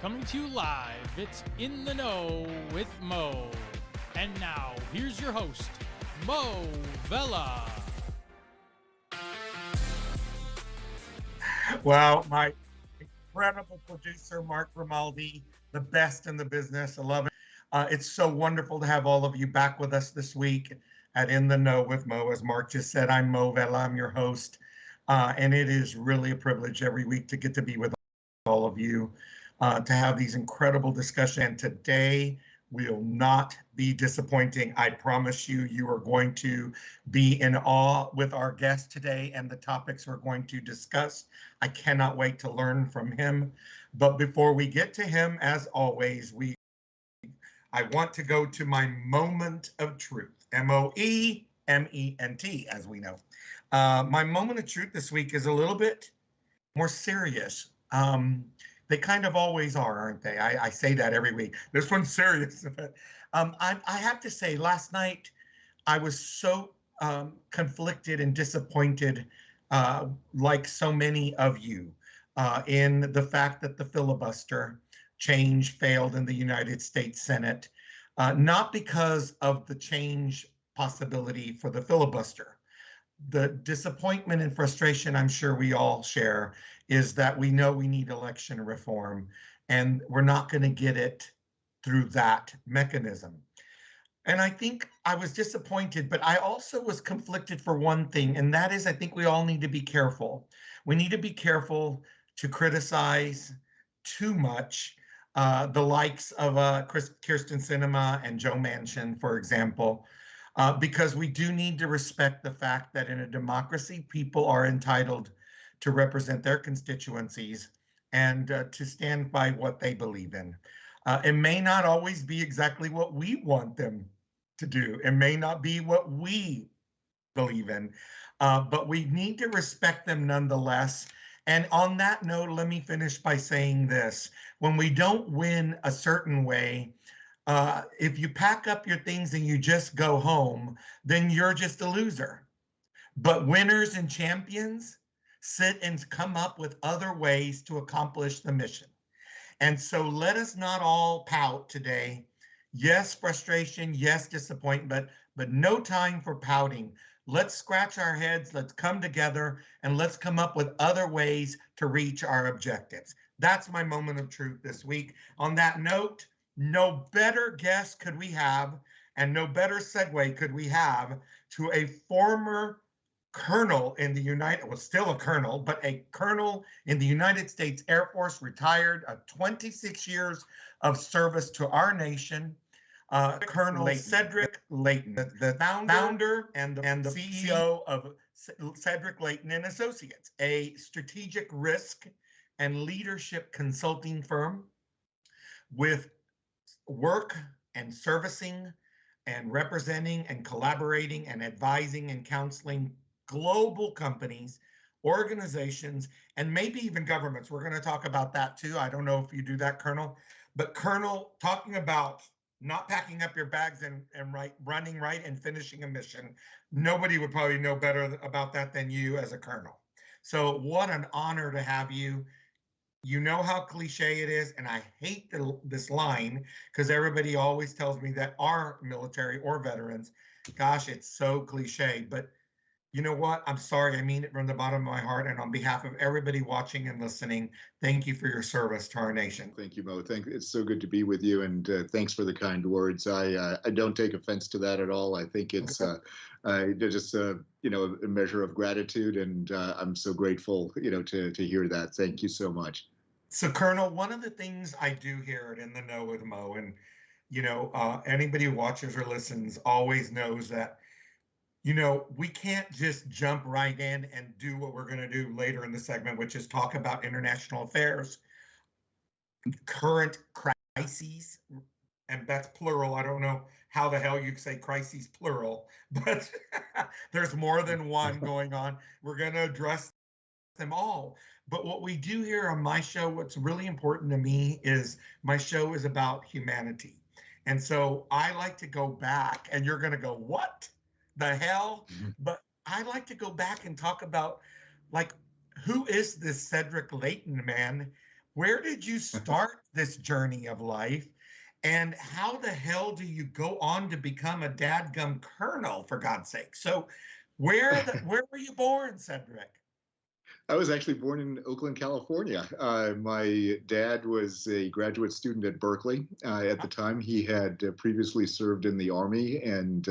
coming to you live. It's In the Know with Mo. And now, here's your host, Mo Vella. Well, my incredible producer, Mark Grimaldi, the best in the business. I love it. It's so wonderful to have all of you back with us this week at In the Know with Mo. As Mark just said, I'm Mo Vella. I'm your host. And it is really a privilege every week to get to be with all of you, to have these incredible discussions. And today will not be disappointing. I promise you, you are going to be in awe with our guest today and the topics we're going to discuss. I cannot wait to learn from him. But before we get to him, as always, I want to go to my moment of truth, M-O-E-M-E-N-T, as we know. My moment of truth this week is a little bit more serious. They kind of always are, aren't they? I say that every week. This one's serious. But I have to say, last night I was so conflicted and disappointed, like so many of you, in the fact that the filibuster change failed in the United States Senate, not because of the change possibility for the filibuster. The disappointment and frustration I'm sure we all share is that we know we need election reform, and we're not going to get it through that mechanism. And I think I was disappointed, but I also was conflicted for one thing, and that is I think we all need to be careful. We need to be careful to criticize too much the likes of Kirsten Sinema and Joe Manchin, for example, because we do need to respect the fact that in a democracy, people are entitled to represent their constituencies and to stand by what they believe in. It may not always be exactly what we want them to do. It may not be what we believe in, but we need to respect them nonetheless. And on that note, let me finish by saying this. When we don't win a certain way, if you pack up your things and you just go home, then you're just a loser. But winners and champions sit and come up with other ways to accomplish the mission. And so let us not all pout today. Yes, frustration, yes, disappointment, but no time for pouting. Let's scratch our heads, let's come together, and let's come up with other ways to reach our objectives. That's my moment of truth this week. On that note, no better guest could we have, and no better segue could we have to a former colonel in the still a colonel, but a colonel in the United States Air Force, retired, 26 years of service to our nation, Colonel Cedric Leighton, the founder and the CEO of Cedric Leighton and Associates, a strategic risk and leadership consulting firm with work and servicing and representing and collaborating and advising and counseling global companies, organizations, and maybe even governments. We're going to talk about that too. I don't know if you do that, Colonel. But Colonel, talking about not packing up your bags and running right and finishing a mission, nobody would probably know better about that than you as a colonel. So what an honor to have you. You know how cliche it is, and I hate this line because everybody always tells me that our military or veterans, gosh, it's so cliche, but you know what? I'm sorry. I mean it from the bottom of my heart. And on behalf of everybody watching and listening, thank you for your service to our nation. Thank you, Mo. It's so good to be with you, and thanks for the kind words. I don't take offense to that at all. I think it's just a measure of gratitude, and I'm so grateful to hear that. Thank you so much. So, Colonel, one of the things I do here at In the Know with Mo, and anybody who watches or listens always knows that we can't just jump right in and do what we're going to do later in the segment, which is talk about international affairs, current crises, and that's plural. I don't know how the hell you say crises plural, but there's more than one going on. We're going to address them all. But what we do here on my show, what's really important to me is my show is about humanity. And so I like to go back, and you're going to go, what the hell? But I like to go back and talk about, like, who is this Cedric Leighton man? where did you start this journey of life? And how the hell do you go on to become a dadgum colonel, for God's sake? So where were you born, Cedric? I was actually born in Oakland, California. My dad was a graduate student at Berkeley. At the time, he had previously served in the Army and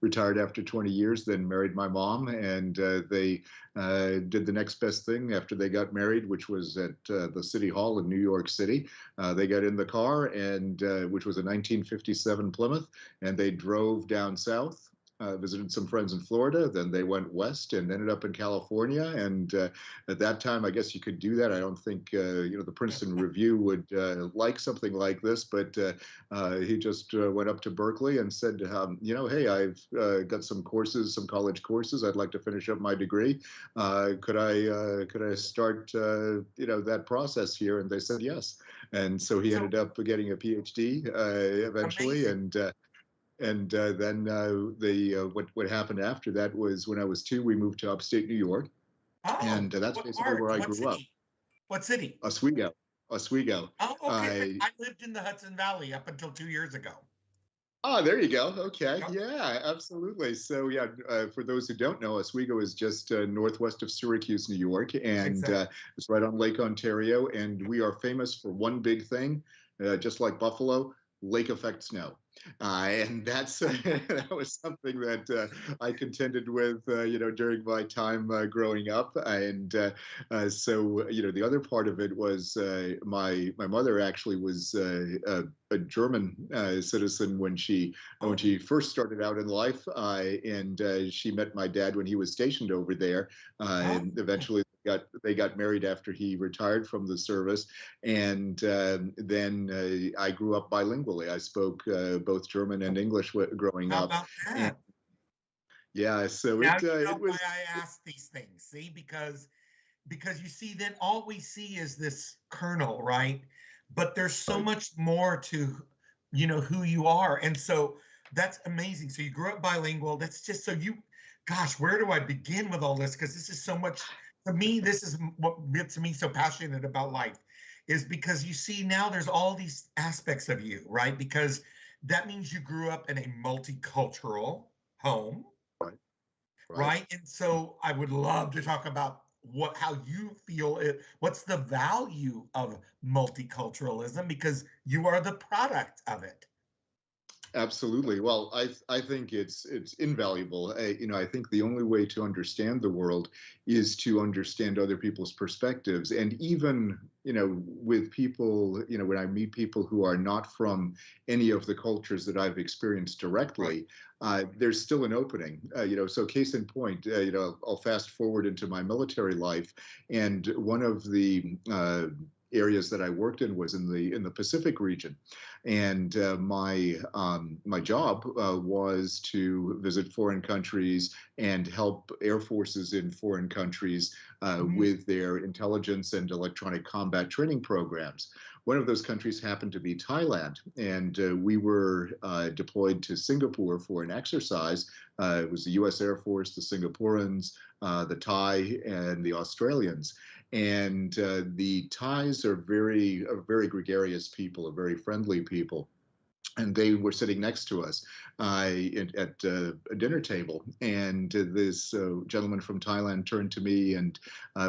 retired after 20 years, then married my mom. And they did the next best thing after they got married, which was at the City Hall in New York City. They got in the car, and which was a 1957 Plymouth, and they drove down south. Visited some friends in Florida, then they went west and ended up in California. And at that time, I guess you could do that. I don't think the Princeton Review would like something like this, but he just went up to Berkeley and said, hey, I've got some courses, some college courses. I'd like to finish up my degree. Could I start that process here? And they said yes. And so he ended up getting a PhD eventually. Amazing. And then what happened after that was when I was 2, we moved to upstate New York, Oh, and that's what basically part? where I What grew up. city? What city? Oswego, Oswego. Oh, okay. I lived in the Hudson Valley up until 2 years ago. Oh, there you go. Okay, Yep. yeah, absolutely. So yeah, for those who don't know, Oswego is just northwest of Syracuse, New York, and Exactly. it's right on Lake Ontario. And we are famous for one big thing, just like Buffalo, lake effect snow. And that's that was something that I contended with, during my time growing up. And so, the other part of it was my mother actually was a German citizen when she first started out in life, and she met my dad when he was stationed over there. And eventually, they got married after he retired from the service, and then I grew up bilingually. I spoke both German and English growing How up, about and that? yeah, so Now it you know it why was I ask these things. See, because you see, then all we see is this kernel, right? But there's so right. much more to, who you are. And so that's amazing. So you grew up bilingual. That's just so you, gosh, where do I begin with all this? Because this is so much, to me, this is what gets me so passionate about life, is because you see now there's all these aspects of you, right? Because that means you grew up in a multicultural home, Right, right. right? And so I would love to talk about how you feel it, what's the value of multiculturalism, because you are the product of it. Absolutely. Well, I think it's invaluable. I think the only way to understand the world is to understand other people's perspectives, and even with people, when I meet people who are not from any of the cultures that I've experienced Right. directly, there's still an opening. So case in point, I'll fast forward into my military life, and one of the areas that I worked in was in the Pacific region, and my job was to visit foreign countries and help air forces in foreign countries Mhm. with their intelligence and electronic combat training programs. One of those countries happened to be Thailand, and we were deployed to Singapore for an exercise. It was the U.S. Air Force, the Singaporeans, the Thai, and the Australians. And the Thais are very gregarious people, a very friendly people. And they were sitting next to us at a dinner table. And this gentleman from Thailand turned to me, and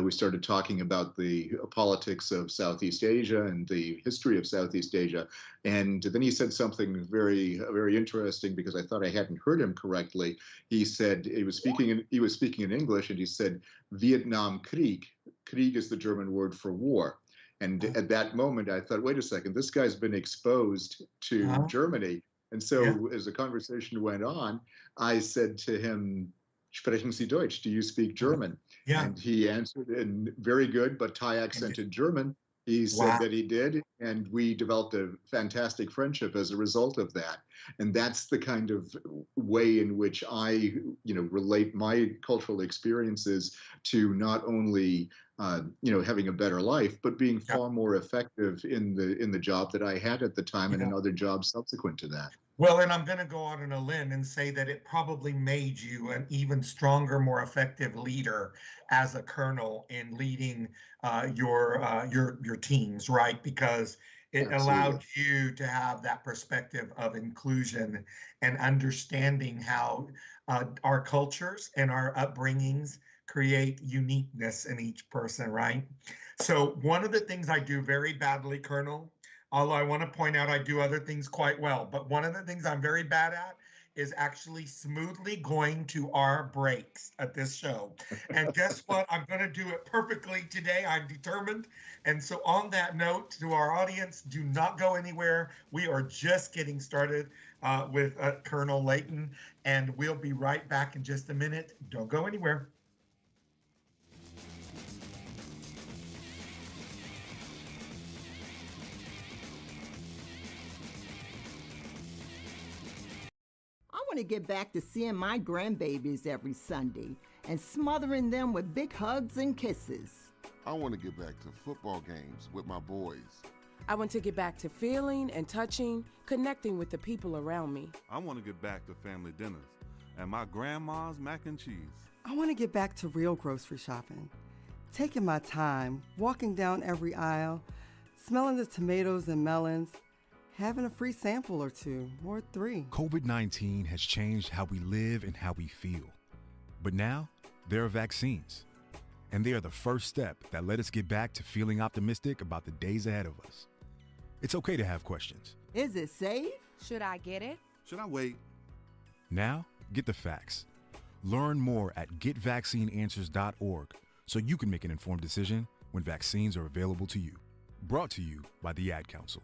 we started talking about the politics of Southeast Asia and the history of Southeast Asia. And then he said something very interesting, because I thought I hadn't heard him correctly. He said he was speaking in English, and he said Vietnam Krieg. Krieg is the German word for war. And at that moment, I thought, wait a second, this guy's been exposed to Uh-huh. Germany. And Yeah. so as the conversation went on, I said to him, Sprechen Sie Deutsch? Do you speak Uh-huh. German? Yeah. And he answered in very good but Thai accented German. He said Wow. that he did, and we developed a fantastic friendship as a result of that. And that's the kind of way in which I, relate my cultural experiences to not only having a better life, but being far more effective in the job that I had at the time and in other jobs subsequent to that. Well, and I'm going to go out on a limb and say that it probably made you an even stronger, more effective leader as a colonel in leading your teams, right? Because it allowed you to have that perspective of inclusion and understanding how our cultures and our upbringings create uniqueness in each person, right? So one of the things I do very badly, Colonel, although I want to point out I do other things quite well, but one of the things I'm very bad at is actually smoothly going to our breaks at this show. And guess what? I'm going to do it perfectly today. I'm determined. And so on that note, to our audience, do not go anywhere. We are just getting started with Colonel Leighton, and we'll be right back in just a minute. Don't go anywhere. I want to get back to seeing my grandbabies every Sunday and smothering them with big hugs and kisses. I want to get back to football games with my boys. I want to get back to feeling and touching, connecting with the people around me. I want to get back to family dinners and my grandma's mac and cheese. I want to get back to real grocery shopping, taking my time, walking down every aisle, smelling the tomatoes and melons, having a free sample or two, or 3. COVID-19 has changed how we live and how we feel. But now, there are vaccines. And they are the first step that let us get back to feeling optimistic about the days ahead of us. It's okay to have questions. Is it safe? Should I get it? Should I wait? Now, get the facts. Learn more at getvaccineanswers.org so you can make an informed decision when vaccines are available to you. Brought to you by the Ad Council.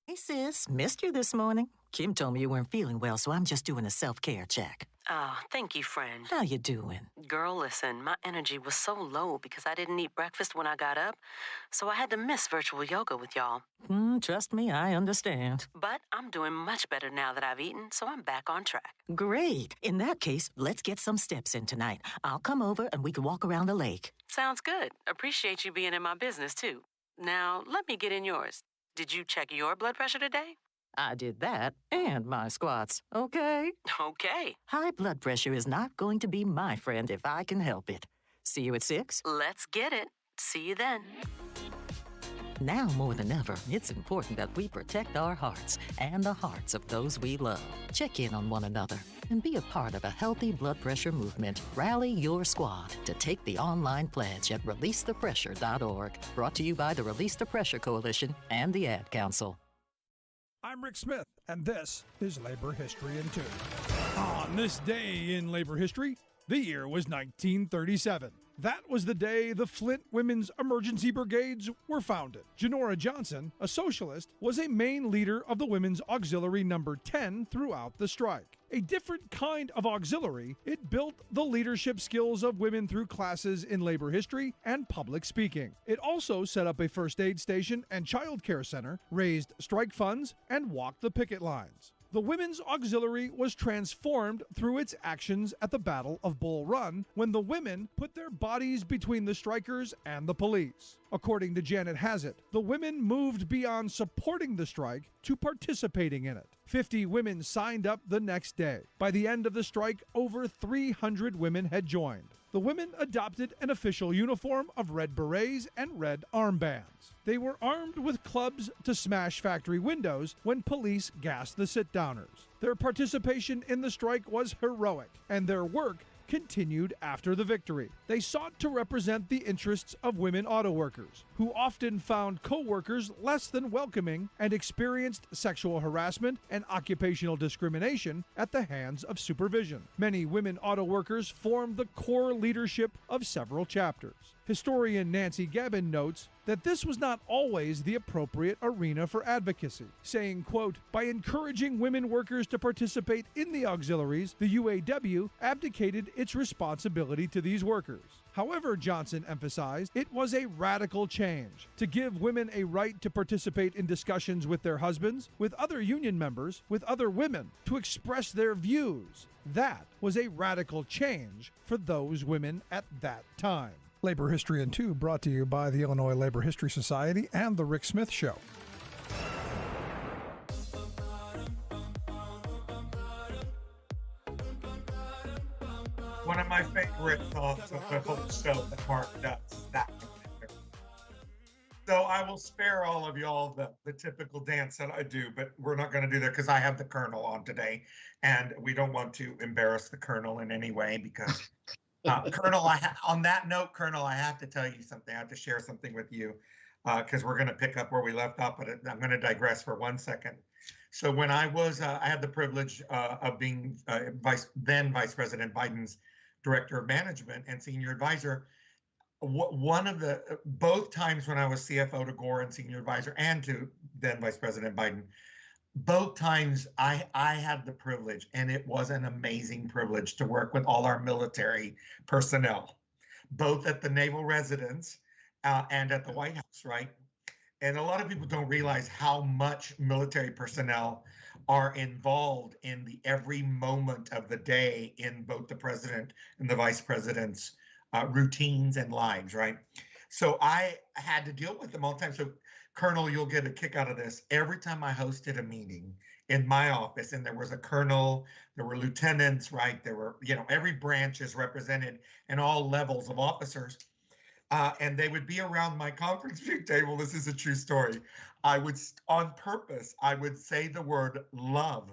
Hey, sis, missed you this morning. Kim told me you weren't feeling well, so I'm just doing a self-care check. Oh, thank you, friend. How you doing? Girl, listen, my energy was so low because I didn't eat breakfast when I got up, so I had to miss virtual yoga with y'all. Trust me, I understand. But I'm doing much better now that I've eaten, so I'm back on track. Great. In that case, let's get some steps in tonight. I'll come over and we can walk around the lake. Sounds good. Appreciate you being in my business, too. Now, let me get in yours. Did you check your blood pressure today? I did that and my squats, okay? Okay. High blood pressure is not going to be my friend if I can help it. See you at 6? Let's get it. See you then. Now more than ever, it's important that we protect our hearts and the hearts of those we love. Check in on one another and be a part of a healthy blood pressure movement. Rally your squad to take the online pledge at releasethepressure.org. Brought to you by the Release the Pressure Coalition and the Ad Council. I'm Rick Smith, and this is Labor History in 2. On this day in labor history, the year was 1937. That was the day the Flint Women's Emergency Brigades were founded. Janora Johnson, a socialist, was a main leader of the Women's Auxiliary Number 10 throughout the strike. A different kind of auxiliary, it built the leadership skills of women through classes in labor history and public speaking. It also set up a first aid station and child care center, raised strike funds, and walked the picket lines. The Women's Auxiliary was transformed through its actions at the Battle of Bull Run when the women put their bodies between the strikers and the police. According to Janet Hazzett, the women moved beyond supporting the strike to participating in it. 50 women signed up the next day. By the end of the strike, over 300 women had joined. The women adopted an official uniform of red berets and red armbands. They were armed with clubs to smash factory windows when police gassed the sit-downers. Their participation in the strike was heroic, and their work continued after the victory. They sought to represent the interests of women auto workers, who often found co-workers less than welcoming and experienced sexual harassment and occupational discrimination at the hands of supervision. Many women auto workers formed the core leadership of several chapters. Historian Nancy Gabbin notes that this was not always the appropriate arena for advocacy, saying, quote, by encouraging women workers to participate in the auxiliaries, the UAW abdicated its responsibility to these workers. However, Johnson emphasized it was a radical change to give women a right to participate in discussions with their husbands, with other union members, with other women, to express their views. That was a radical change for those women at that time. Labor History in 2 brought to you by the Illinois Labor History Society and The Rick Smith Show. One of my favorite thoughts of the whole show that Mark does. That. So I will spare all of y'all the typical dance that I do, but we're not going to do that because I have the Colonel on today, and we don't want to embarrass the Colonel in any way because Colonel, on that note, Colonel, I have to tell you something. I have to share something with you because we're going to pick up where we left off, but I'm going to digress for 1 second. So when I was, I had the privilege of being then Vice President Biden's Director of Management and Senior Advisor. Both times when I was CFO to Gore and Senior Advisor and to then Vice President Biden, both times I had the privilege, and it was an amazing privilege to work with all our military personnel, both at the naval residence and at the White House, right? And a lot of people don't realize how much military personnel are involved in the every moment of the day in both the president and the vice president's routines and lives, right? So I had to deal with them all the time. So Colonel, you'll get a kick out of this. Every time I hosted a meeting in my office and there was a colonel, there were lieutenants, right? There were, every branch is represented and all levels of officers. And they would be around my conference room table. This is a true story. On purpose, I would say the word love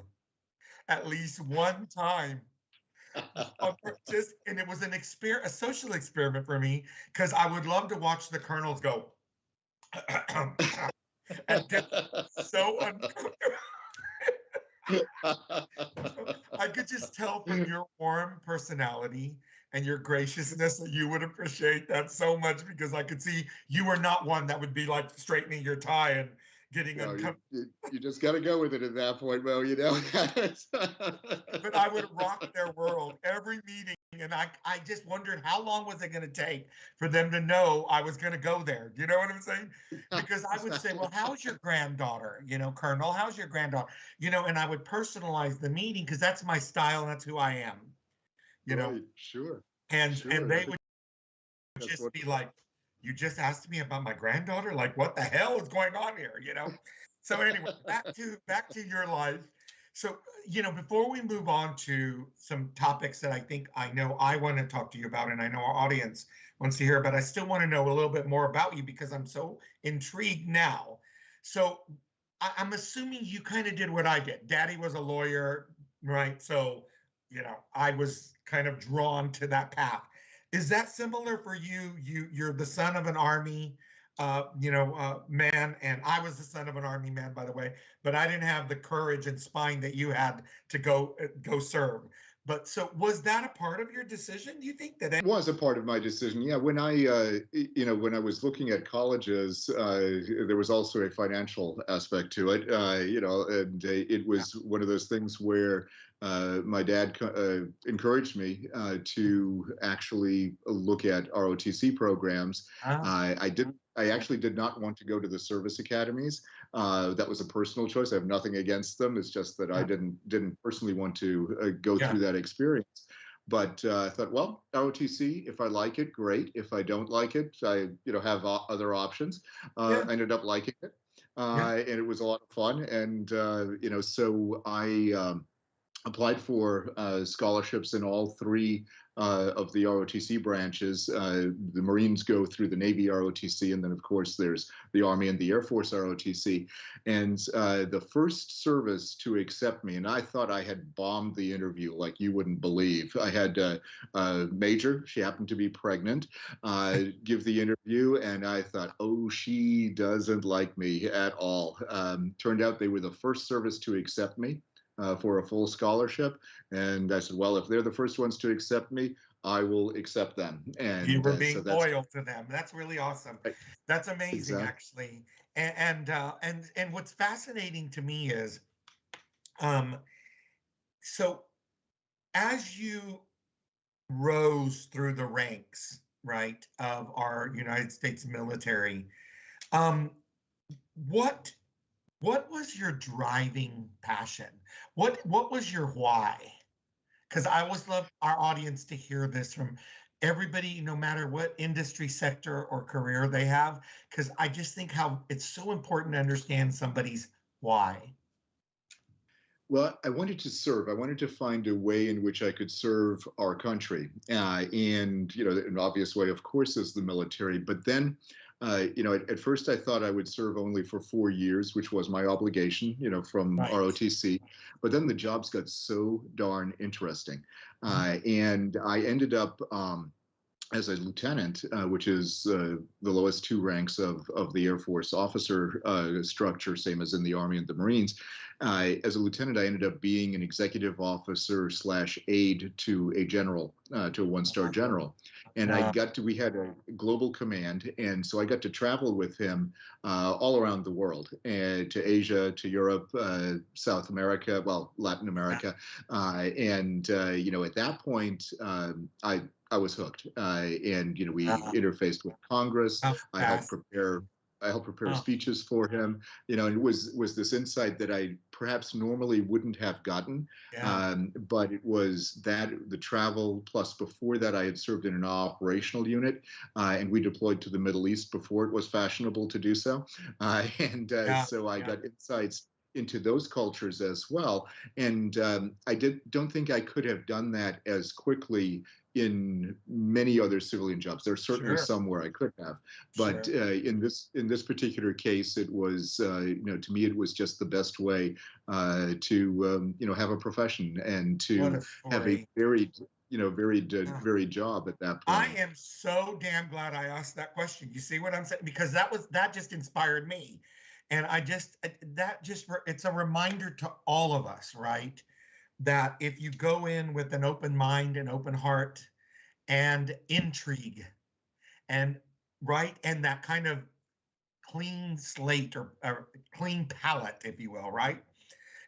at least one time. And it was a social experiment for me because I would love to watch the colonels go and get so uncomfortable. I could just tell from your warm personality and your graciousness that you would appreciate that so much because I could see you were not one that would be like straightening your tie and getting uncomfortable. You just got to go with it at that point, Mo, But I would rock their world every meeting. And I just wondered how long was it going to take for them to know I was going to go there. Do you know what I'm saying? Because I would say, well, how's your granddaughter? Colonel, how's your granddaughter? And I would personalize the meeting because that's my style and that's who I am. Right, sure. And they would just be like, you just asked me about my granddaughter? Like, what the hell is going on here? So anyway, back to your life. So, before we move on to some topics that I know I want to talk to you about, and I know our audience wants to hear, but I still want to know a little bit more about you because I'm so intrigued now. So I'm assuming you kind of did what I did. Daddy was a lawyer, right? So, I was kind of drawn to that path. Is that similar for you? You're the son of an Army man, and I was the son of an Army man, by the way, but I didn't have the courage and spine that you had to go serve. But so was that a part of your decision? Do you think that it was a part of my decision? Yeah. When I, when I was looking at colleges, there was also a financial aspect to it, and it was one of those things where my dad encouraged me to actually look at ROTC programs. I actually did not want to go to the service academies. That was a personal choice. I have nothing against them. It's just that I didn't personally want to go through that experience. But I thought, well, ROTC, if I like it, great. If I don't like it, I have other options. I ended up liking it, and it was a lot of fun. And so I applied for scholarships in all three of the ROTC branches. The Marines go through the Navy ROTC, and then of course there's the Army and the Air Force ROTC. And the first service to accept me, and I thought I had bombed the interview like you wouldn't believe. I had a major, she happened to be pregnant, give the interview, and I thought, oh, she doesn't like me at all. Turned out they were the first service to accept me for a full scholarship. And I said, well, if they're the first ones to accept me, I will accept them. And you were so being that's loyal to them. That's really awesome. That's amazing, exactly. actually. And what's fascinating to me is, um, so as you rose through the ranks, right, of our United States military, um, what what was your driving passion? What was your why? Because I always love our audience to hear this from everybody, no matter what industry sector or career they have, because I just think how it's so important to understand somebody's why. Well, I wanted to serve. I wanted to find a way in which I could serve our country. And, an obvious way, of course, is the military. But then, at first I thought I would serve only for 4 years, which was my obligation, from Right. ROTC. But then the jobs got so darn interesting. And I ended up as a lieutenant, which is the lowest two ranks of the Air Force officer structure, same as in the Army and the Marines. As a lieutenant, I ended up being an executive officer / aide to a general, to a one-star general. And we had a global command. And so I got to travel with him all around the world, to Asia, to Europe, South America, well, Latin America. At that point, I was hooked, and we interfaced with Congress. I helped prepare speeches for him, and it was this insight that I perhaps normally wouldn't have gotten. But it was that the travel, plus before that I had served in an operational unit, and we deployed to the Middle East before it was fashionable to do so, so I got insights into those cultures as well. And I don't think I could have done that as quickly in many other civilian jobs. There's certainly some where I could have, but in this particular case, it was to me it was just the best way to have a profession and to have a varied job at that point. I am so damn glad I asked that question. You see what I'm saying? Because that just inspired me. And it's a reminder to all of us, right? That if you go in with an open mind and open heart and intrigue and that kind of clean slate or clean palette, if you will, right?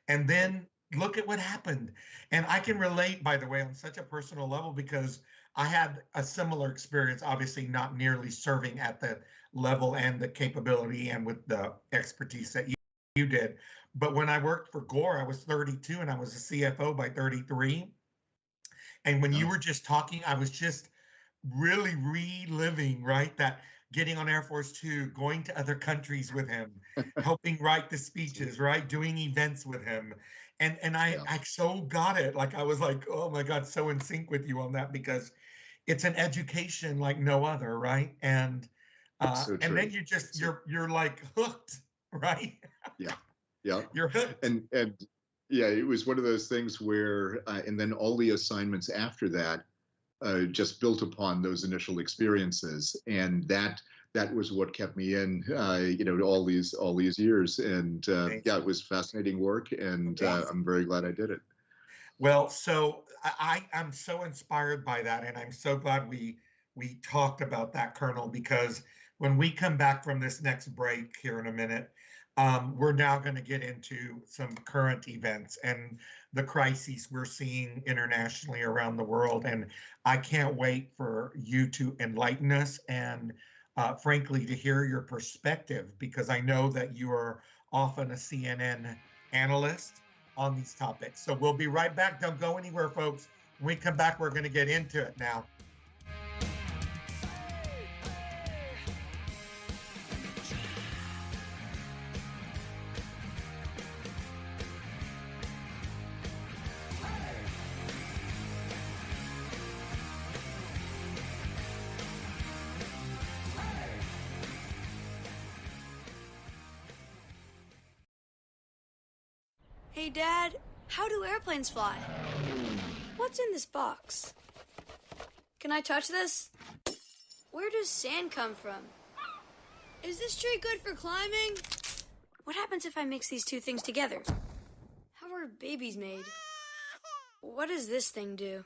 And then look at what happened. And I can relate, by the way, on such a personal level, because I had a similar experience, obviously not nearly serving at the level and the capability and with the expertise that you did. But when I worked for Gore, I was 32 and I was a CFO by 33. And when you were just talking, I was just really reliving, right, that getting on Air Force Two, going to other countries with him, helping write the speeches, right, doing events with him. And I so got it. Like, I was like, oh my God, so in sync with you on that, because it's an education like no other, right? And and then you're like hooked, right? Yeah. You're hooked. And yeah, it was one of those things where, and then all the assignments after that just built upon those initial experiences, and that was what kept me in, all these years. And it was fascinating work, and I'm very glad I did it. Well, so I'm so inspired by that, and I'm so glad we talked about that, Colonel, because when we come back from this next break here in a minute, we're now going to get into some current events and the crises we're seeing internationally around the world. And I can't wait for you to enlighten us and, frankly, to hear your perspective, because I know that you are often a CNN analyst on these topics. So we'll be right back. Don't go anywhere, folks. When we come back, we're going to get into it now. Hey, Dad, how do airplanes fly? What's in this box? Can I touch this? Where does sand come from? Is this tree good for climbing? What happens if I mix these two things together? How are babies made? What does this thing do?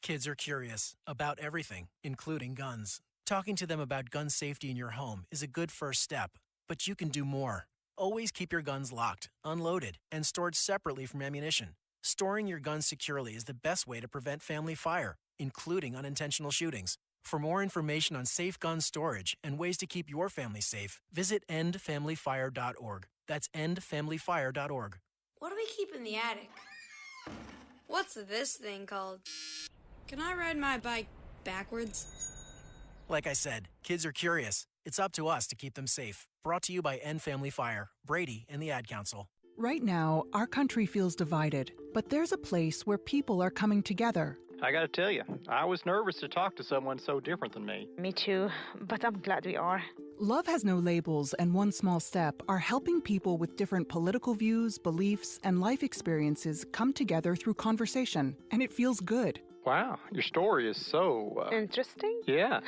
Kids are curious about everything, including guns. Talking to them about gun safety in your home is a good first step, but you can do more. Always keep your guns locked, unloaded, and stored separately from ammunition. Storing your guns securely is the best way to prevent family fire, including unintentional shootings. For more information on safe gun storage and ways to keep your family safe, visit endfamilyfire.org. That's endfamilyfire.org. What do we keep in the attic? What's this thing called? Can I ride my bike backwards? Like I said, kids are curious. It's up to us to keep them safe. Brought to you by End Family Fire, Brady, and the Ad Council. Right now, our country feels divided, but there's a place where people are coming together. I gotta tell you, I was nervous to talk to someone so different than me. Me too, but I'm glad we are. Love Has No Labels and One Small Step are helping people with different political views, beliefs, and life experiences come together through conversation, and it feels good. Wow, your story is so... Interesting? Yeah.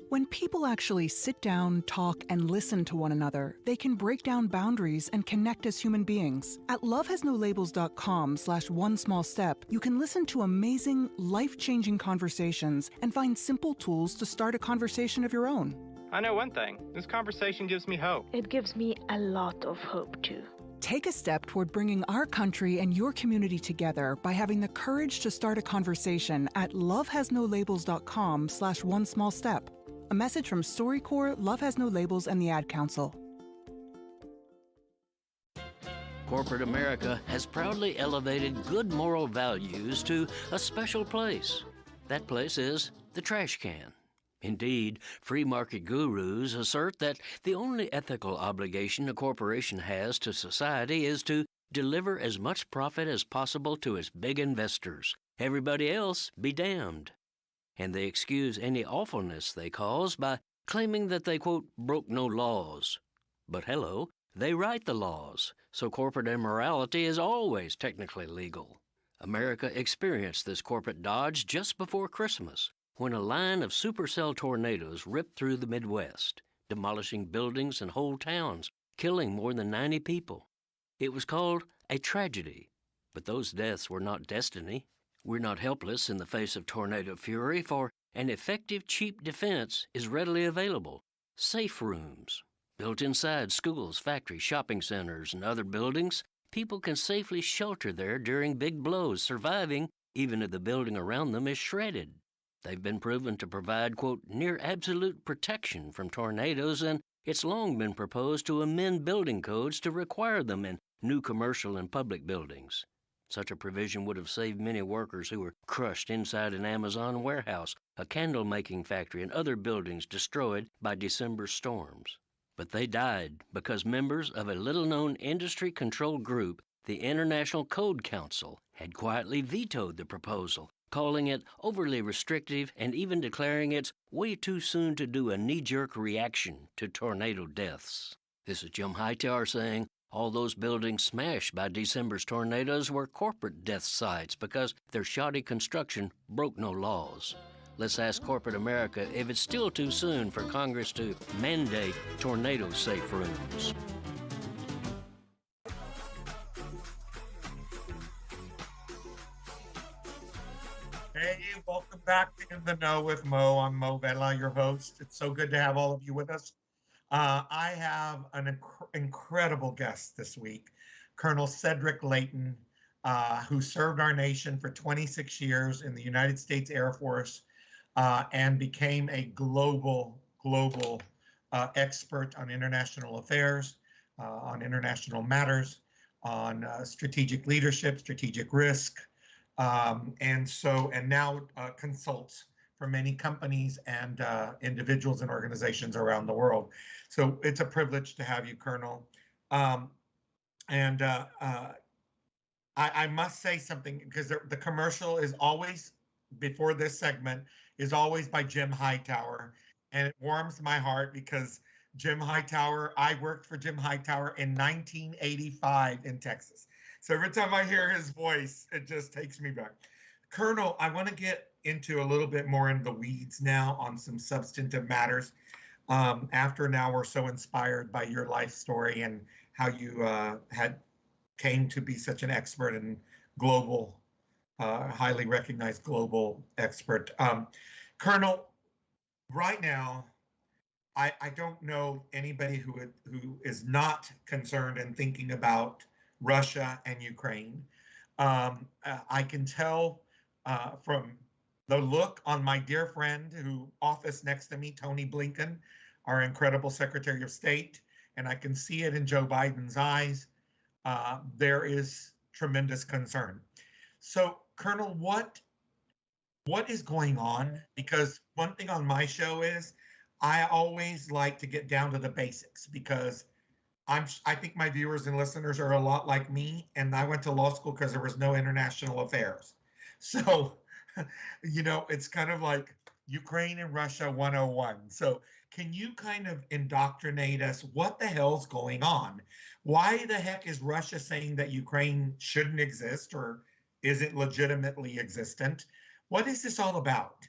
When people actually sit down, talk, and listen to one another, they can break down boundaries and connect as human beings. At lovehasnolabels.com/onesmallstep, you can listen to amazing, life-changing conversations and find simple tools to start a conversation of your own. I know one thing. This conversation gives me hope. It gives me a lot of hope, too. Take a step toward bringing our country and your community together by having the courage to start a conversation at lovehasnolabels.com/onesmallstep. A message from StoryCorps, Love Has No Labels, and the Ad Council. Corporate America has proudly elevated good moral values to a special place. That place is the trash can. Indeed, free market gurus assert that the only ethical obligation a corporation has to society is to deliver as much profit as possible to its big investors. Everybody else be damned. And they excuse any awfulness they cause by claiming that they, quote, broke no laws. But hello, they write the laws, so corporate immorality is always technically legal. America experienced this corporate dodge just before Christmas, when a line of supercell tornadoes ripped through the Midwest, demolishing buildings and whole towns, killing more than 90 people. It was called a tragedy, but those deaths were not destiny. We're not helpless in the face of tornado fury, for an effective, cheap defense is readily available. Safe rooms. Built inside schools, factories, shopping centers, and other buildings, people can safely shelter there during big blows, surviving even if the building around them is shredded. They've been proven to provide, quote, near absolute protection from tornadoes, and it's long been proposed to amend building codes to require them in new commercial and public buildings. Such a provision would have saved many workers who were crushed inside an Amazon warehouse, a candle-making factory, and other buildings destroyed by December storms. But they died because members of a little-known industry-controlled group, the International Code Council, had quietly vetoed the proposal, calling it overly restrictive and even declaring it's way too soon to do a knee-jerk reaction to tornado deaths. This is Jim Hightower saying, all those buildings smashed by December's tornadoes were corporate death sites because their shoddy construction broke no laws. Let's ask corporate America if it's still too soon for Congress to mandate tornado-safe rooms. Hey, welcome back to In the Know with Mo. I'm Mo Vedla, your host. It's so good to have all of you with us. I have an incredible guest this week, Colonel Cedric Leighton, who served our nation for 26 years in the United States Air Force and became a global expert on international affairs, on international matters, on strategic leadership, strategic risk, and now consults for many companies and individuals and organizations around the world. So it's a privilege to have you, Colonel. I must say something, because the commercial is always, before this segment, is always by Jim Hightower. And it warms my heart because Jim Hightower, I worked for Jim Hightower in 1985 in Texas. So every time I hear his voice, it just takes me back. Colonel, I want to get into a little bit more in the weeds now on some substantive matters. After now we're so inspired by your life story and how you came to be such an expert in global highly recognized global expert. Colonel, right now, I don't know anybody who is not concerned and thinking about Russia and Ukraine. I can tell from the look on my dear friend who office next to me, Tony Blinken, our incredible Secretary of State, and I can see it in Joe Biden's eyes. There is tremendous concern. So, Colonel, what is going on? Because one thing on my show is I always like to get down to the basics because I think my viewers and listeners are a lot like me, and I went to law school because there was no international affairs. So, it's kind of like Ukraine and Russia 101. So, can you kind of indoctrinate us? What the hell's going on? Why the heck is Russia saying that Ukraine shouldn't exist or isn't legitimately existent? What is this all about?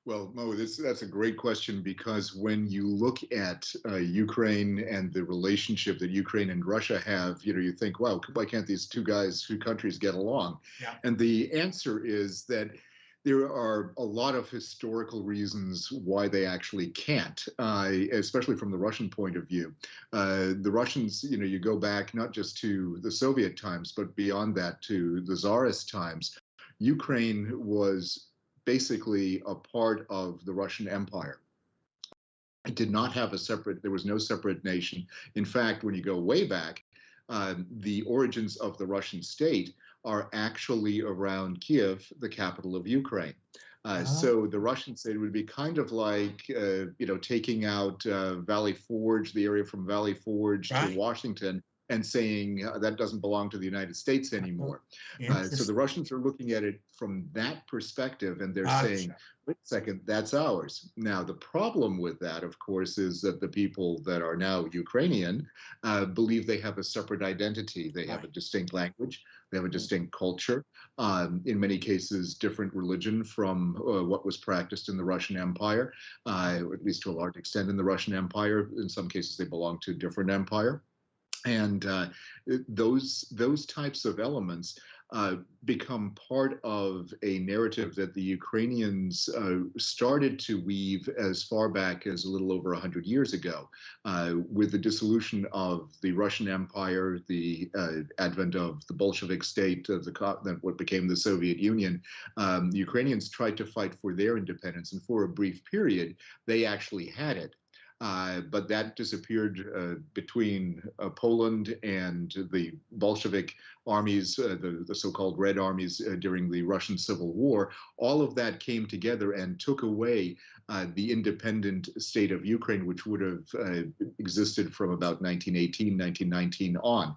Well, Mo, that's a great question because when you look at Ukraine and the relationship that Ukraine and Russia have, you think, wow, why can't these two countries get along? Yeah. And the answer is that there are a lot of historical reasons why they actually can't, especially from the Russian point of view. The Russians, you go back not just to the Soviet times, but beyond that to the Tsarist times. Ukraine was basically a part of the Russian Empire. It did not have there was no separate nation. In fact, when you go way back, the origins of the Russian state are actually around Kiev, the capital of Ukraine. So the Russian state would be kind of like, taking out Valley Forge, the area from Valley Forge to Washington, and saying that doesn't belong to the United States anymore. So the Russians are looking at it from that perspective, and they're saying, wait a second, that's ours. Now, the problem with that, of course, is that the people that are now Ukrainian believe they have a separate identity. They have a distinct language. They have a distinct culture. In many cases, different religion from what was practiced in the Russian Empire, at least to a large extent in the Russian Empire. In some cases, they belong to a different empire. And those types of elements become part of a narrative that the Ukrainians started to weave as far back as a little over 100 years ago. With the dissolution of the Russian Empire, the advent of the Bolshevik state, of what became the Soviet Union, the Ukrainians tried to fight for their independence. And for a brief period, they actually had it. But that disappeared between Poland and the Bolshevik armies, the so-called Red Armies during the Russian Civil War. All of that came together and took away the independent state of Ukraine, which would have existed from about 1918, 1919 on.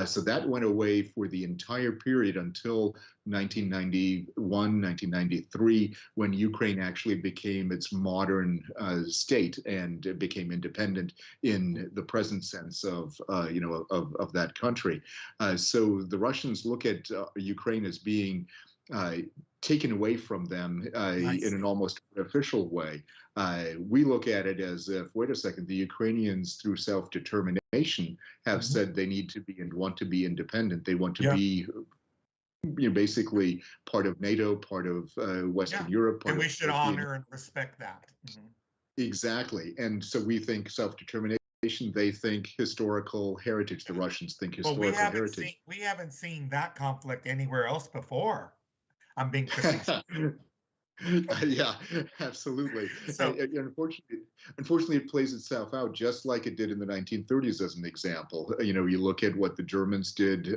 So that went away for the entire period until 1991, 1993, when Ukraine actually became its modern state and became independent in the present sense of that country. So the Russians look at Ukraine as being taken away from them in an almost official way. We look at it as if, wait a second, the Ukrainians, through self-determination, have said they need to be and want to be independent. They want to be basically part of NATO, part of Western Europe. And we should honor and respect that. Exactly. And so we think self-determination, they think historical heritage. The Russians think historical heritage. We haven't seen that conflict anywhere else before. I'm being facetious. Yeah, absolutely. So, unfortunately, it plays itself out just like it did in the 1930s, as an example. You look at what the Germans did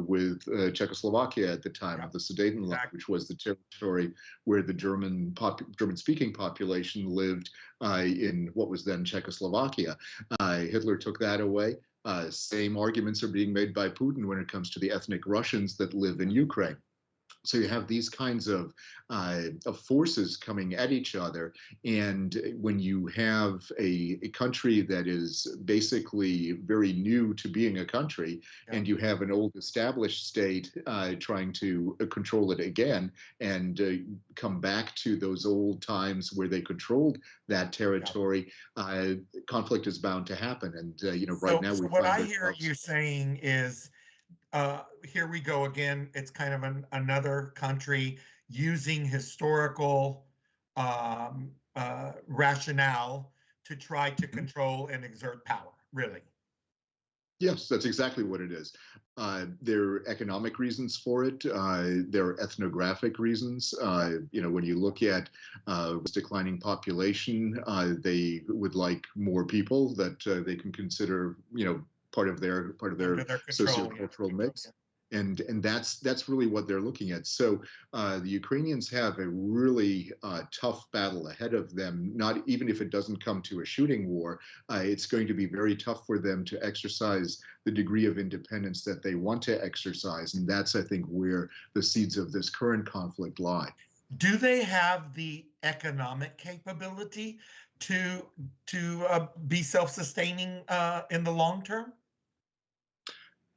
with Czechoslovakia at the time of the Sudetenland, which was the territory where the German-speaking population lived in what was then Czechoslovakia. Hitler took that away. Same arguments are being made by Putin when it comes to the ethnic Russians that live in Ukraine. So you have these kinds of forces coming at each other. And when you have a country that is basically very new to being a country, and you have an old established state trying to control it again and come back to those old times where they controlled that territory, conflict is bound to happen. And, right now we what I hear you saying is here we go again. It's kind of another country using historical rationale to try to control and exert power, really. Yes, that's exactly what it is. There are economic reasons for it. There are ethnographic reasons. When you look at declining population, they would like more people that they can consider, part of their sociocultural mix. And that's really what they're looking at. So the Ukrainians have a really tough battle ahead of them. Not even if it doesn't come to a shooting war, it's going to be very tough for them to exercise the degree of independence that they want to exercise. And that's, I think, where the seeds of this current conflict lie. Do they have the economic capability to be self-sustaining in the long term?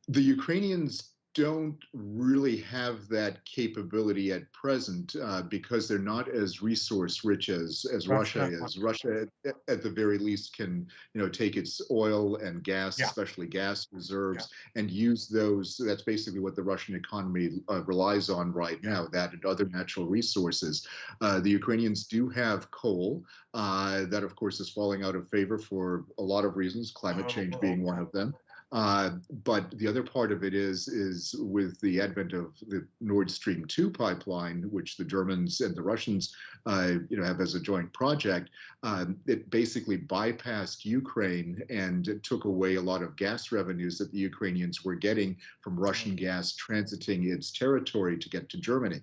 The Ukrainians don't really have that capability at present because they're not as resource rich as Russia is. Russia, at the very least, can take its oil and gas, especially gas reserves, and use those. That's basically what the Russian economy relies on right now. That and other natural resources. The Ukrainians do have coal. That, of course, is falling out of favor for a lot of reasons, climate change being one of them. But the other part of it is with the advent of the Nord Stream 2 pipeline, which the Germans and the Russians, have as a joint project. It basically bypassed Ukraine and took away a lot of gas revenues that the Ukrainians were getting from Russian gas transiting its territory to get to Germany.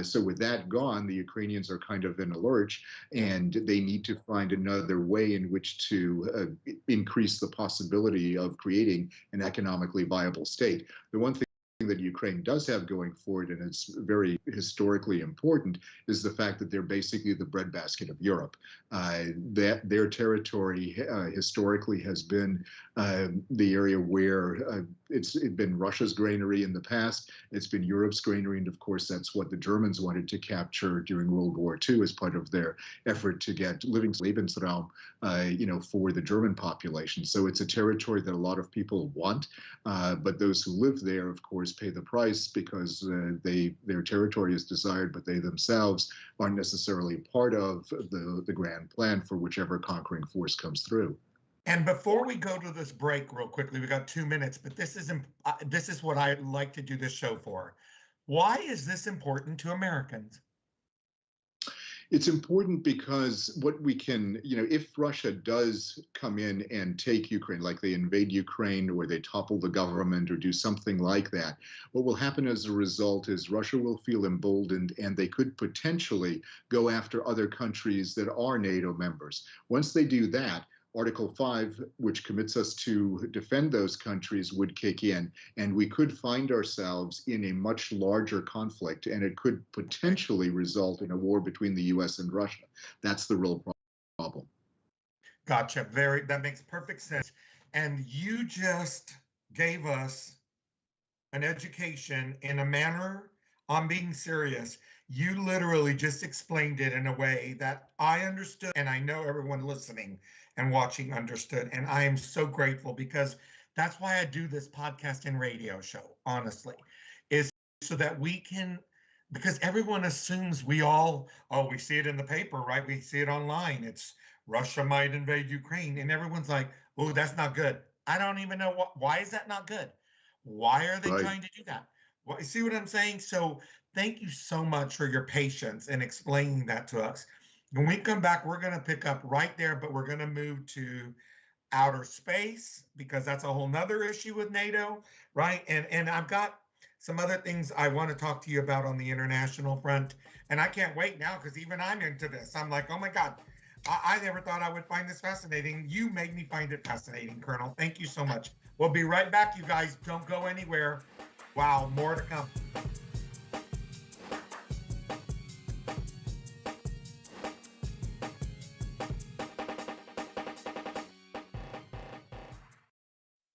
So with that gone, the Ukrainians are kind of in a lurch, and they need to find another way in which to increase the possibility of creating an economically viable state. The one thing that Ukraine does have going for it, and it's very historically important, is the fact that they're basically the breadbasket of Europe. That their territory historically has been the area where it's been Russia's granary in the past. It's been Europe's granary, and of course that's what the Germans wanted to capture during World War II as part of their effort to get Lebensraum, for the German population. So it's a territory that a lot of people want, but those who live there, of course, pay the price because their territory is desired, but they themselves aren't necessarily part of the grand plan for whichever conquering force comes through. And before we go to this break real quickly, we got 2 minutes, but this is what I like to do this show for. Why is this important to Americans? It's important because what we can, if Russia does come in and take Ukraine, like they invade Ukraine or they topple the government or do something like that, what will happen as a result is Russia will feel emboldened and they could potentially go after other countries that are NATO members. Once they do that, Article 5, which commits us to defend those countries, would kick in, and we could find ourselves in a much larger conflict, and it could potentially result in a war between the U.S. and Russia. That's the real problem. Gotcha. That makes perfect sense. And you just gave us an education in a manner, I'm being serious. You literally just explained it in a way that I understood, and I know everyone listening and watching understood. And I am so grateful because that's why I do this podcast and radio show, honestly, is so that we can, because everyone assumes we see it in the paper, right? We see it online. It's Russia might invade Ukraine. And everyone's like, oh, that's not good. I don't even know why is that not good? Why are they trying to do that? Well, you see what I'm saying? So thank you so much for your patience in explaining that to us. When we come back, we're going to pick up right there, but we're going to move to outer space because that's a whole nother issue with NATO, right? And I've got some other things I want to talk to you about on the international front. And I can't wait now because even I'm into this. I'm like, oh my God, I never thought I would find this fascinating. You made me find it fascinating, Colonel. Thank you so much. We'll be right back, you guys. Don't go anywhere. Wow, more to come.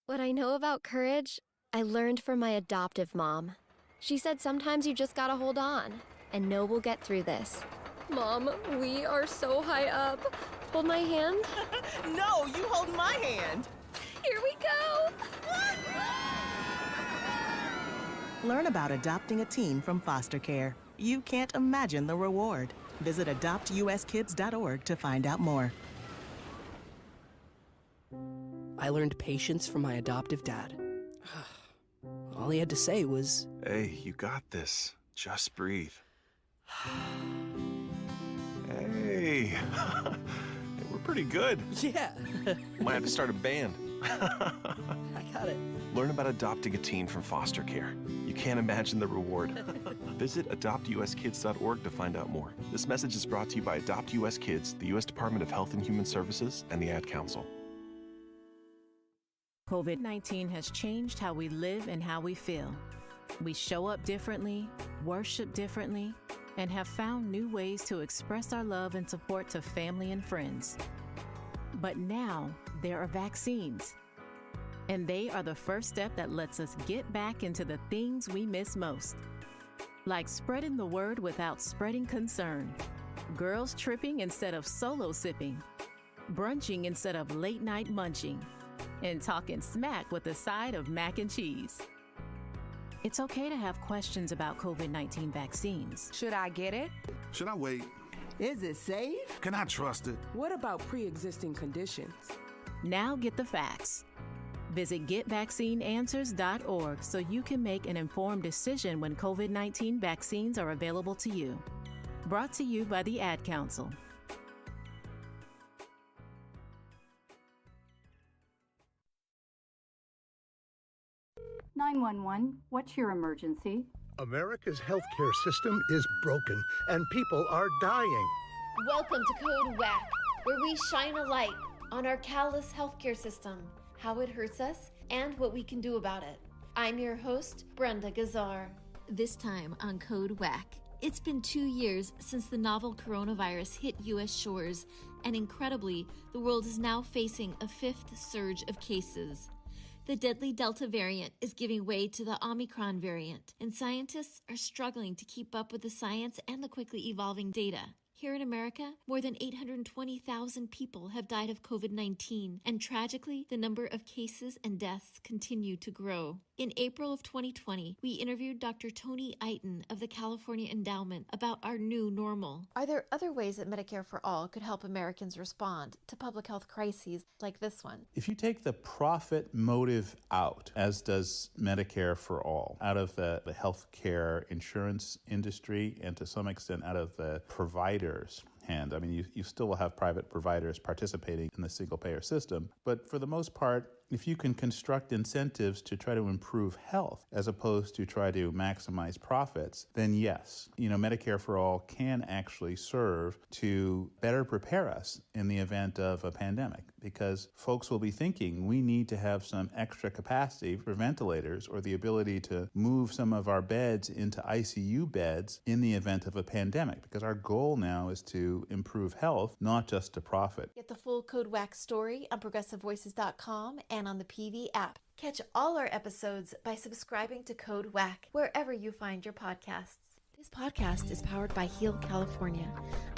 What I know about courage, I learned from my adoptive mom. She said sometimes you just gotta hold on and know we'll get through this. Mom, we are so high up. Hold my hand. No, you hold my hand. Here we go. Learn about adopting a teen from foster care. You can't imagine the reward. Visit adoptuskids.org to find out more. I learned patience from my adoptive dad. All he had to say was, "Hey, you got this. Just breathe." Hey, we're pretty good. Yeah. Might have to start a band. I got it. Learn about adopting a teen from foster care. You can't imagine the reward. Visit adoptuskids.org to find out more. This message is brought to you by Adopt US Kids, the U.S. Department of Health and Human Services, and the Ad Council. COVID-19 has changed how we live and how we feel. We show up differently, worship differently, and have found new ways to express our love and support to family and friends. But now there are vaccines, and they are the first step that lets us get back into the things we miss most, like spreading the word without spreading concern, girls tripping instead of solo sipping, brunching instead of late night munching, and talking smack with a side of mac and cheese. It's okay to have questions about COVID-19 vaccines. Should I get it? Should I wait? Is it safe? Can I trust it? What about pre-existing conditions? Now get the facts. Visit getvaccineanswers.org so you can make an informed decision when COVID-19 vaccines are available to you. Brought to you by the Ad Council. What's your emergency? America's healthcare system is broken and people are dying. Welcome to Code WAC, where we shine a light on our callous healthcare system, how it hurts us, and what we can do about it. I'm your host, Brenda Gazar. This time on Code WAC, it's been 2 years since the novel coronavirus hit U.S. shores, and incredibly, the world is now facing a fifth surge of cases. The deadly Delta variant is giving way to the Omicron variant, and scientists are struggling to keep up with the science and the quickly evolving data. Here in America, more than 820,000 people have died of COVID-19, and tragically, the number of cases and deaths continue to grow. In April of 2020, we interviewed Dr. Tony Eiton of the California Endowment about our new normal. Are there other ways that Medicare for All could help Americans respond to public health crises like this one? If you take the profit motive out, as does Medicare for All, out of the healthcare insurance industry and to some extent out of the providers' hand. I mean, you still will have private providers participating in the single-payer system, but for the most part, if you can construct incentives to try to improve health as opposed to try to maximize profits, then yes, Medicare for All can actually serve to better prepare us in the event of a pandemic, because folks will be thinking we need to have some extra capacity for ventilators or the ability to move some of our beds into ICU beds in the event of a pandemic, because our goal now is to improve health, not just to profit. Get the full Code WAC story on progressivevoices.com and on the PV app. Catch all our episodes by subscribing to Code WAC wherever you find your podcasts. This podcast is powered by Heal California,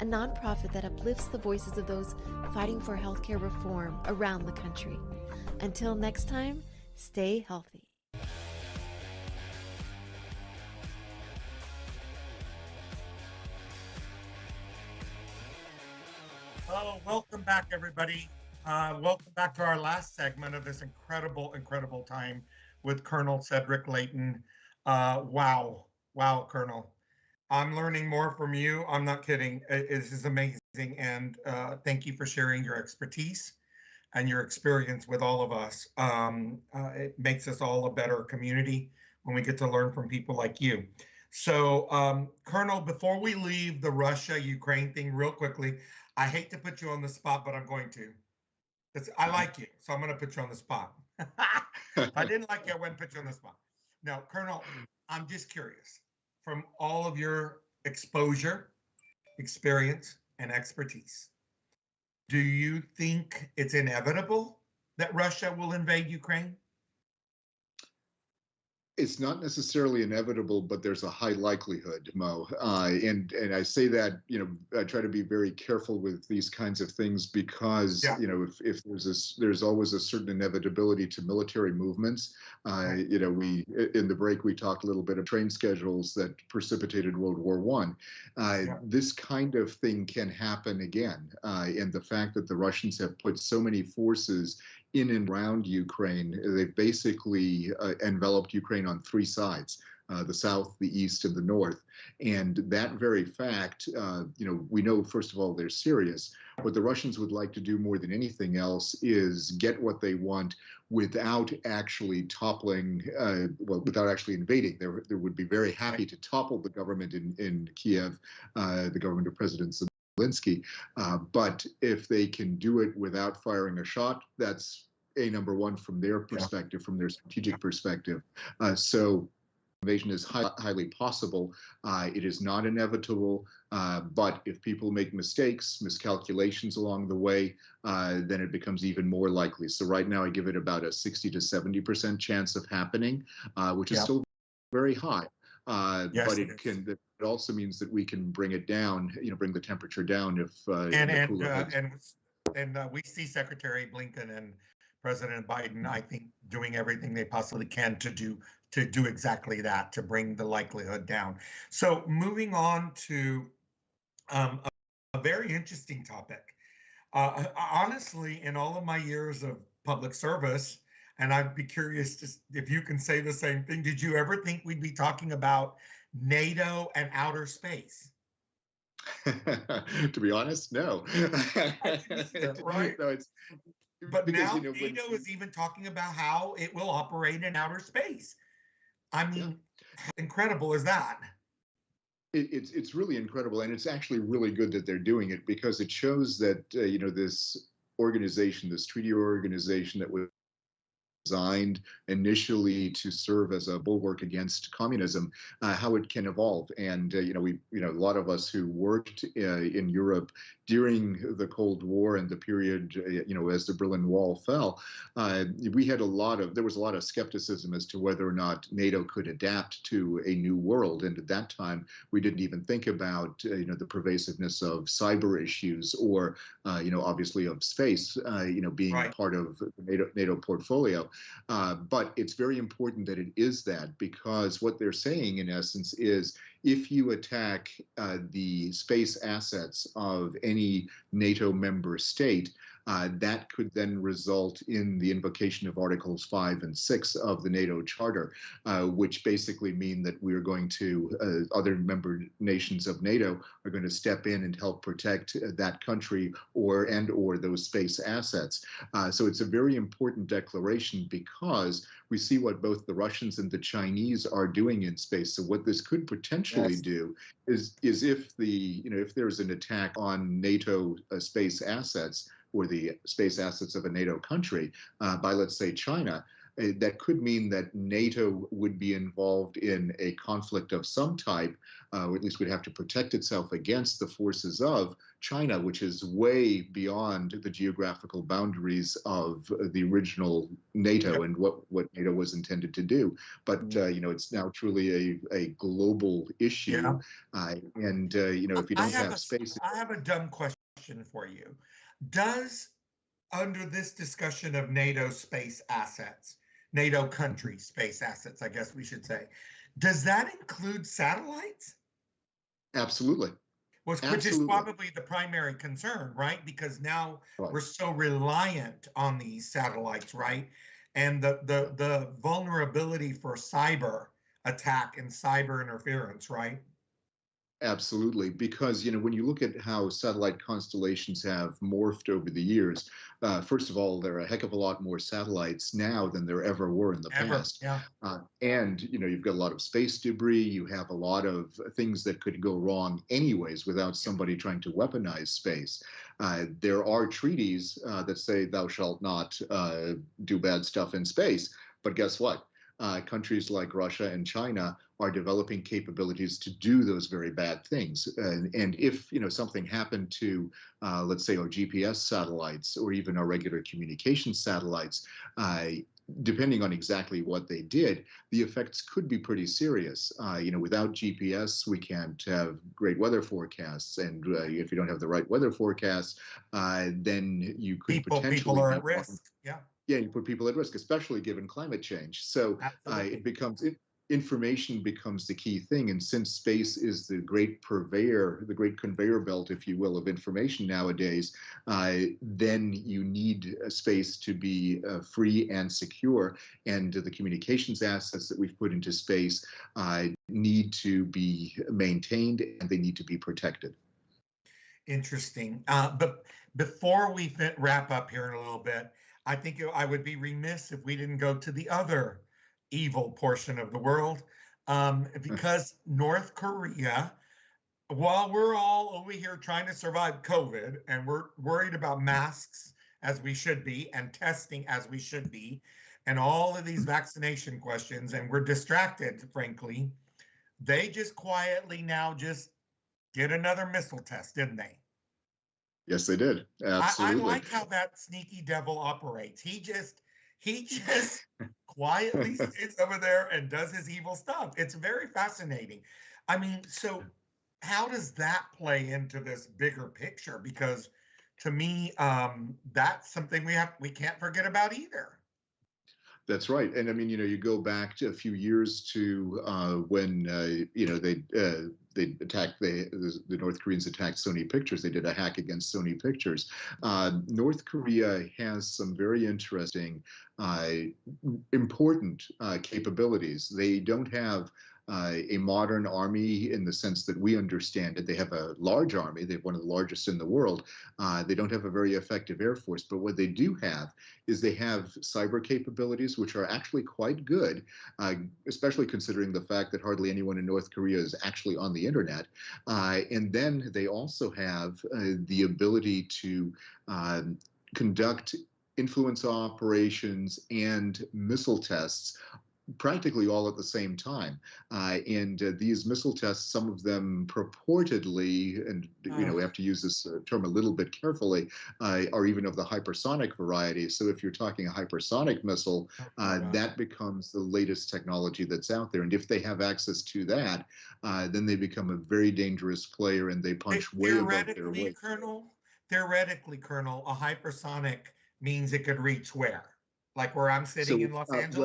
a nonprofit that uplifts the voices of those fighting for healthcare reform around the country. Until next time, stay healthy. Oh, welcome back, everybody. Welcome back to our last segment of this incredible time with Colonel Cedric Leighton. Wow, Colonel. I'm learning more from you. I'm not kidding. This is amazing. And thank you for sharing your expertise and your experience with all of us. It makes us all a better community when we get to learn from people like you. So, Colonel, before we leave the Russia-Ukraine thing real quickly, I hate to put you on the spot, but I'm going to. I like you, so I'm going to put you on the spot. If I didn't like you, I wouldn't put you on the spot. Now, Colonel, I'm just curious, from all of your exposure, experience, and expertise, do you think it's inevitable that Russia will invade Ukraine? It's not necessarily inevitable, but there's a high likelihood, Mo. And I say that, I try to be very careful with these kinds of things because, if there's always a certain inevitability to military movements. We in the break we talked a little bit of train schedules that precipitated World War One. This kind of thing can happen again, and the fact that the Russians have put so many forces in and around Ukraine, they've basically enveloped Ukraine on three sides, the south, the east, and the north. And that very fact, we know, first of all, they're serious. What the Russians would like to do more than anything else is get what they want without actually toppling, without actually invading. They would be very happy to topple the government in Kiev, the government of President Zelensky. But if they can do it without firing a shot, that's number one from their perspective, from their strategic perspective. So invasion is highly possible. It is not inevitable, but if people make mistakes, miscalculations along the way, then it becomes even more likely. So right now I give it about a 60 to 70% chance of happening, which is still very high. But it also means that we can bring it down, bring the temperature down if and we see Secretary Blinken and President Biden, I think, doing everything they possibly can to do exactly that, to bring the likelihood down. So moving on to a very interesting topic. Honestly, in all of my years of public service, and I'd be curious if you can say the same thing, did you ever think we'd be talking about NATO and outer space? To be honest, no. Right? No, but now NATO is even talking about how it will operate in outer space. I mean, how incredible is that? It's really incredible, and it's actually really good that they're doing it because it shows that this organization, this treaty organization that was designed initially to serve as a bulwark against communism, how it can evolve. And a lot of us who worked in Europe during the Cold War and the period, as the Berlin Wall fell, there was a lot of skepticism as to whether or not NATO could adapt to a new world. And at that time, we didn't even think about the pervasiveness of cyber issues or obviously of space being part of the NATO portfolio. But it's very important that it is that, because what they're saying in essence is if you attack the space assets of any NATO member state, that could then result in the invocation of Articles 5 and 6 of the NATO Charter, which basically mean that we're going to, other member nations of NATO are going to step in and help protect that country or those space assets. So it's a very important declaration because we see what both the Russians and the Chinese are doing in space. So what this could potentially do is if if there's an attack on NATO space assets, or the space assets of a NATO country by, let's say, China, that could mean that NATO would be involved in a conflict of some type, or at least would have to protect itself against the forces of China, which is way beyond the geographical boundaries of the original NATO and what NATO was intended to do. But it's now truly a global issue, and if you don't have space, I have a dumb question for you. Does, under this discussion of NATO space assets, NATO country space assets, I guess we should say, does that include satellites? Absolutely. Which is probably the primary concern, right? Because now we're so reliant on these satellites, right? And the vulnerability for cyber attack and cyber interference, right? Absolutely, because when you look at how satellite constellations have morphed over the years, first of all, there are a heck of a lot more satellites now than there ever were in the past. And you've got a lot of space debris. You have a lot of things that could go wrong anyways without somebody trying to weaponize space. There are treaties that say thou shalt not do bad stuff in space, but guess what? Countries like Russia and China are developing capabilities to do those very bad things. And if something happened to, let's say, our GPS satellites or even our regular communication satellites, depending on exactly what they did, the effects could be pretty serious. Without GPS, we can't have great weather forecasts, and if you don't have the right weather forecasts, then you could potentially people are at risk. Yeah, you put people at risk, especially given climate change. So information becomes the key thing. And since space is the great purveyor, the great conveyor belt, if you will, of information nowadays, then you need a space to be free and secure. And the communications assets that we've put into space need to be maintained, and they need to be protected. Interesting. But before we wrap up here in a little bit, I think I would be remiss if we didn't go to the other evil portion of the world, because North Korea, while we're all over here trying to survive COVID and we're worried about masks as we should be and testing as we should be and all of these vaccination questions, and we're distracted, frankly, they just quietly now just did another missile test, didn't they? Yes, they did. Absolutely. I like how that sneaky devil operates. He just quietly sits over there and does his evil stuff. It's very fascinating. I mean, so how does that play into this bigger picture? Because to me, that's something we can't forget about either. That's right. And I mean, you go back to a few years to when, they attacked, the North Koreans attacked Sony Pictures. They did a hack against Sony Pictures. North Korea has some very interesting, important capabilities. They don't have a modern army in the sense that we understand it. They have a large army. They have one of the largest in the world. They don't have a very effective air force, but what they do have is they have cyber capabilities, which are actually quite good, especially considering the fact that hardly anyone in North Korea is actually on the internet. And then they also have the ability to conduct influence operations and missile tests practically all at the same time. And these missile tests, some of them purportedly, and we have to use this term a little bit carefully, are even of the hypersonic variety. So if you're talking a hypersonic missile, that becomes the latest technology that's out there. And if they have access to that, then they become a very dangerous player, and they punch way above their weight. Theoretically, Colonel, a hypersonic means it could reach where? Like where I'm sitting in Los Angeles?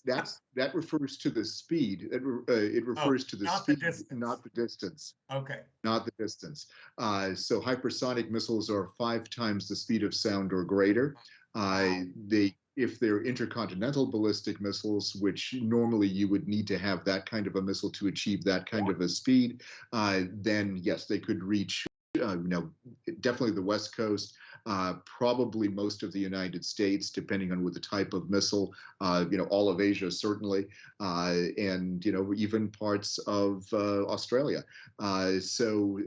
Well, that refers to the speed. It refers to the speed, not the distance. Okay. Not the distance. So hypersonic missiles are 5 times the speed of sound or greater. If they're intercontinental ballistic missiles, which normally you would need to have that kind of a missile to achieve that kind of a speed, then yes, they could reach definitely the West Coast, probably most of the United States, depending on what the type of missile, all of Asia, certainly, and, even parts of Australia. So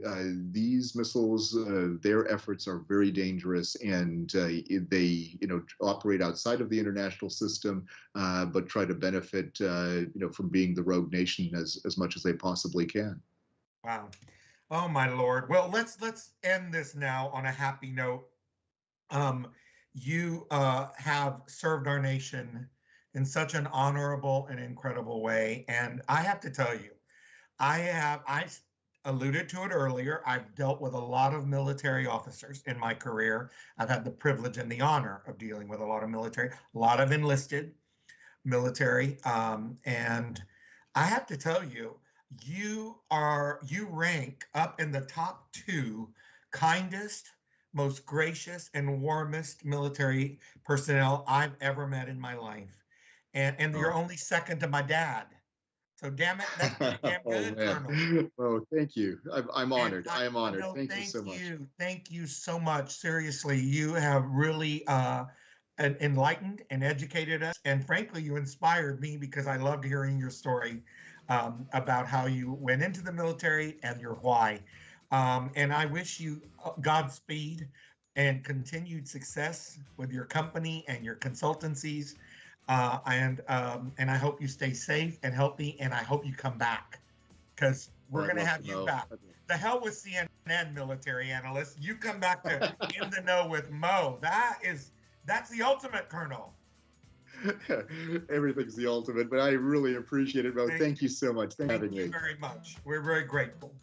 these missiles, their efforts are very dangerous, and they, operate outside of the international system, but try to benefit, from being the rogue nation as much as they possibly can. Wow. Oh my Lord. Well, let's end this now on a happy note. You have served our nation in such an honorable and incredible way. And I have to tell you, I alluded to it earlier. I've dealt with a lot of military officers in my career. I've had the privilege and the honor of dealing with a lot of military, a lot of enlisted military. And I have to tell you, you rank up in the top 2 kindest, most gracious, and warmest military personnel I've ever met in my life. And you're only second to my dad. So damn it, that's pretty damn good, Colonel. Oh, thank you. I'm honored. I am honored. Thank you so much. Thank you so much. Seriously, you have really enlightened and educated us. And frankly, you inspired me, because I loved hearing your story about how you went into the military and your why. And I wish you Godspeed and continued success with your company and your consultancies. And I hope you stay safe and healthy, and I hope you come back, because we're going to have you back. The hell with CNN military analysts. You come back to In the Know with Moe. That's the ultimate, Colonel. Everything's the ultimate, but I really appreciate it, Moe. Thank you so much for having me. Thank you very much. We're very grateful.